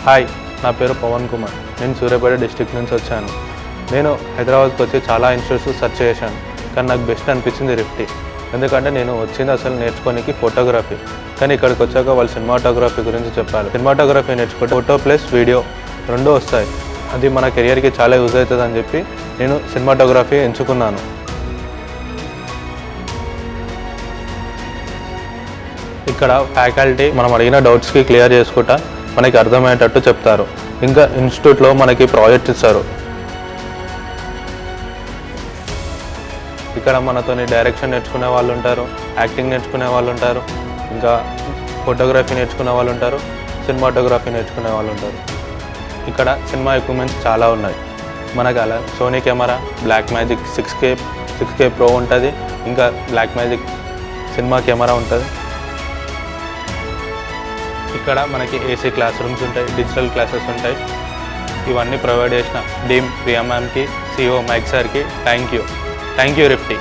Hi, నా పేరు పవన్ కుమార్. నేను సూర్యాపేట డిస్ట్రిక్ట్ నుంచి వచ్చాను. నేను హైదరాబాద్కి వచ్చి చాలా ఇన్స్టిట్యూట్స్ సెర్చ్ చేశాను, కానీ నాకు బెస్ట్ అనిపించింది రిఫ్టీ. ఎందుకంటే నేను వచ్చింది అసలు నేర్చుకోనికి ఫోటోగ్రఫీ, కానీ ఇక్కడికి వచ్చాక వాళ్ళు సినిమాటోగ్రఫీ గురించి చెప్పారు. సినిమాటోగ్రఫీ నేర్చుకుంటే ఫోటో ప్లస్ వీడియో రెండూ వస్తాయి, అది మన కెరియర్కి చాలా యూజ్ అవుతుంది అని చెప్పి నేను సినిమాటోగ్రఫీ ఎంచుకున్నాను. ఇక్కడ ఫ్యాకల్టీ మనం అడిగిన డౌట్స్కి క్లియర్ చేసుకుంటా మనకి అర్థమయ్యేటట్టు చెప్తారు. ఇంకా ఇన్స్టిట్యూట్లో మనకి ప్రాజెక్ట్ ఇస్తారు. ఇక్కడ మనతోని డైరెక్షన్ నేర్చుకునే వాళ్ళు ఉంటారు, యాక్టింగ్ నేర్చుకునే వాళ్ళు ఉంటారు, ఇంకా ఫోటోగ్రఫీ నేర్చుకునే వాళ్ళు ఉంటారు, సినిమాటోగ్రఫీ నేర్చుకునే వాళ్ళు ఉంటారు. ఇక్కడ సినిమా ఎక్విప్మెంట్స్ చాలా ఉన్నాయి. మనకు అలా Sony camera, black magic 6K pro ఉంటుంది, ఇంకా బ్లాక్ మ్యాజిక్ సినిమా కెమెరా ఉంటుంది. ఇక్కడ మనకి ఏసీ క్లాస్ రూమ్స్ ఉంటాయి, డిజిటల్ క్లాసెస్ ఉంటాయి. ఇవన్నీ ప్రొవైడ్ చేసిన డీమ్ ప్రియా మ్యామ్కి, సిఓ మైక్ సార్కి థ్యాంక్ యూ రిఫ్టీ.